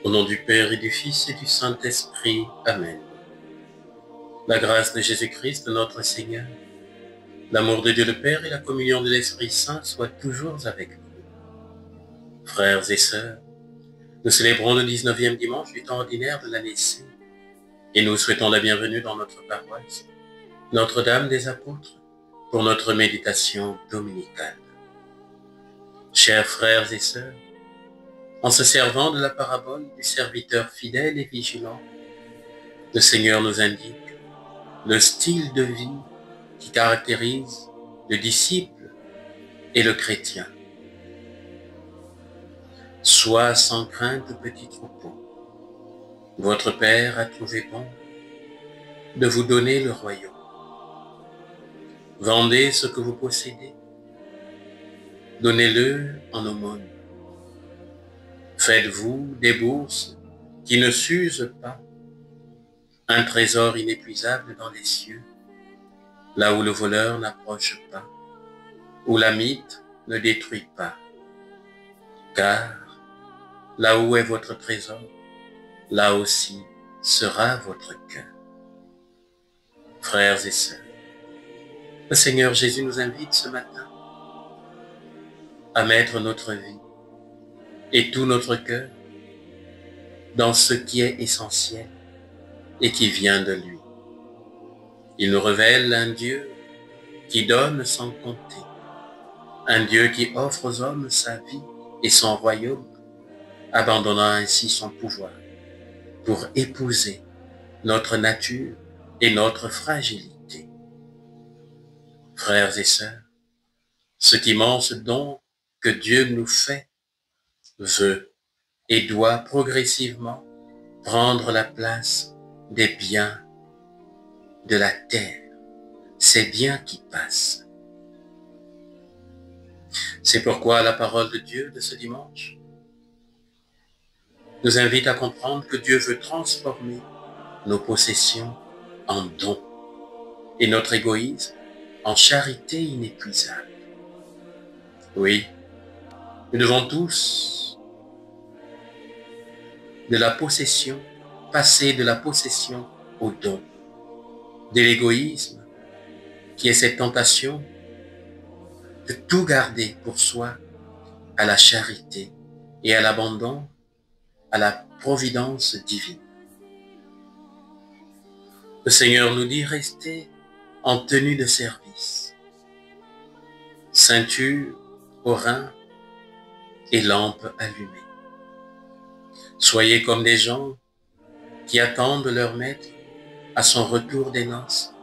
Au nom du Père et du Fils et du Saint-Esprit. Amen. La grâce de Jésus-Christ, notre Seigneur, l'amour de Dieu le Père et la communion de l'Esprit Saint soient toujours avec vous. Frères et sœurs, nous célébrons le 19e dimanche du temps ordinaire de l'année C et nous souhaitons la bienvenue dans notre paroisse, Notre-Dame des Apôtres, pour notre méditation dominicale. Chers frères et sœurs, en se servant de la parabole du serviteur fidèle et vigilant, le Seigneur nous indique le style de vie qui caractérise le disciple et le chrétien. Sois sans crainte, petit troupeau. Votre Père a trouvé bon de vous donner le royaume. Vendez ce que vous possédez. Donnez-le en aumône. Faites-vous des bourses qui ne s'usent pas, un trésor inépuisable dans les cieux, là où le voleur n'approche pas, où la mythe ne détruit pas. Car là où est votre trésor, là aussi sera votre cœur. Frères et sœurs, le Seigneur Jésus nous invite ce matin à mettre notre vie et tout notre cœur dans ce qui est essentiel et qui vient de lui. Il nous révèle un Dieu qui donne sans compter, un Dieu qui offre aux hommes sa vie et son royaume, abandonnant ainsi son pouvoir pour épouser notre nature et notre fragilité. Frères et sœurs, cet immense don que Dieu nous fait veut et doit progressivement prendre la place des biens de la terre, ces biens qui passent. C'est pourquoi la parole de Dieu de ce dimanche nous invite à comprendre que Dieu veut transformer nos possessions en dons et notre égoïsme en charité inépuisable. Oui, nous devons tous de la possession passer de la possession au don, de l'égoïsme qui est cette tentation de tout garder pour soi à la charité et à l'abandon à la providence divine. Le Seigneur nous dit: restez en tenue de service, ceinture aux reins et lampe allumée. Soyez comme des gens qui attendent leur maître à son retour des noces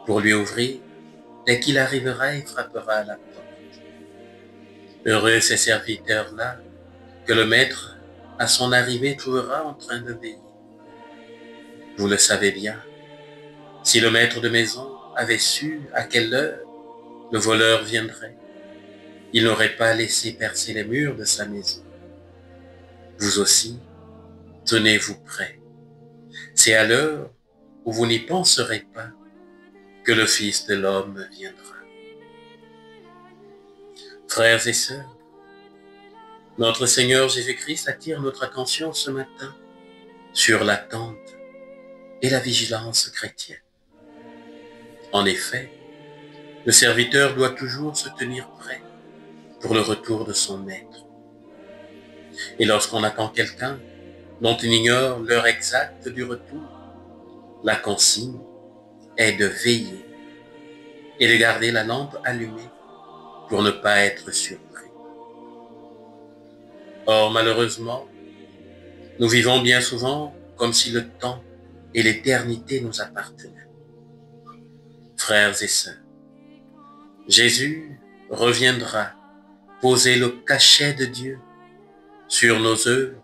pour lui ouvrir dès qu'il arrivera et frappera à la porte. Heureux ces serviteurs-là que le maître à son arrivée trouvera en train de veiller. Vous le savez bien, si le maître de maison avait su à quelle heure le voleur viendrait, il n'aurait pas laissé percer les murs de sa maison. Vous aussi, tenez-vous prêts. C'est à l'heure où vous n'y penserez pas que le Fils de l'homme viendra. Frères et sœurs, notre Seigneur Jésus-Christ attire notre attention ce matin sur l'attente et la vigilance chrétienne. En effet, le serviteur doit toujours se tenir prêt pour le retour de son maître. Et lorsqu'on attend quelqu'un dont on ignore l'heure exacte du retour, la consigne est de veiller et de garder la lampe allumée pour ne pas être surpris. Or, malheureusement, nous vivons bien souvent comme si le temps et l'éternité nous appartenaient. Frères et sœurs, Jésus reviendra poser le cachet de Dieu sur nos œuvres,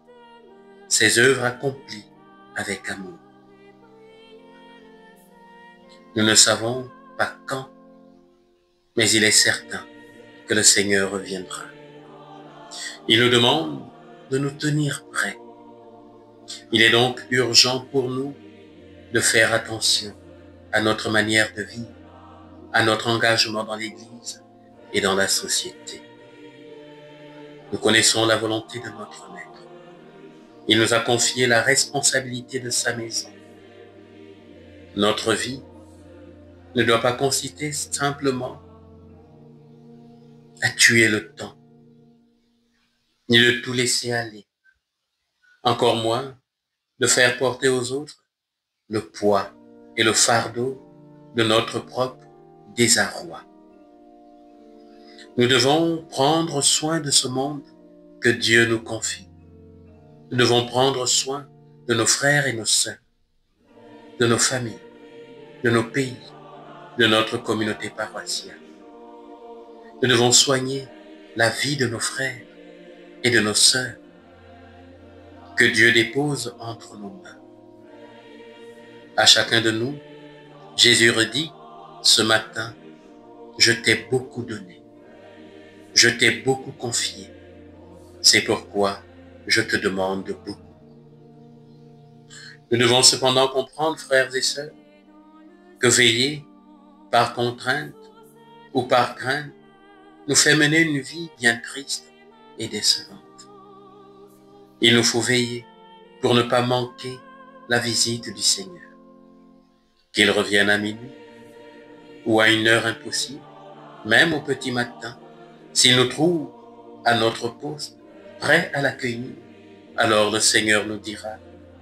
ces œuvres accomplies avec amour. Nous ne savons pas quand, mais il est certain que le Seigneur reviendra. Il nous demande de nous tenir prêts. Il est donc urgent pour nous de faire attention à notre manière de vivre, à notre engagement dans l'Église et dans la société. Nous connaissons la volonté de notre Maître. Il nous a confié la responsabilité de sa maison. Notre vie ne doit pas consister simplement à tuer le temps, ni de tout laisser aller, encore moins de faire porter aux autres le poids et le fardeau de notre propre désarroi. Nous devons prendre soin de ce monde que Dieu nous confie. Nous devons prendre soin de nos frères et nos sœurs, de nos familles, de nos pays, de notre communauté paroissiale. Nous devons soigner la vie de nos frères et de nos sœurs que Dieu dépose entre nos mains. À chacun de nous, Jésus redit ce matin, je t'ai beaucoup donné, je t'ai beaucoup confié, c'est pourquoi je te demande beaucoup. Nous devons cependant comprendre, frères et sœurs, que veiller par contrainte ou par crainte nous fait mener une vie bien triste et décevante. Il nous faut veiller pour ne pas manquer la visite du Seigneur. Qu'il revienne à minuit ou à une heure impossible, même au petit matin, s'il nous trouve à notre poste, prêt à l'accueillir, alors le Seigneur nous dira,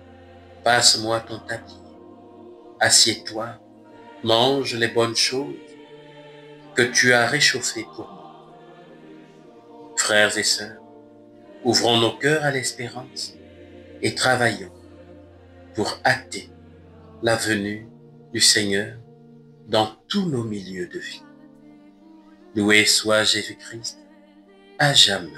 « Passe-moi ton tablier, assieds-toi, mange les bonnes choses que tu as réchauffées pour moi. » Frères et sœurs, ouvrons nos cœurs à l'espérance et travaillons pour hâter la venue du Seigneur dans tous nos milieux de vie. Loué soit Jésus-Christ, à jamais.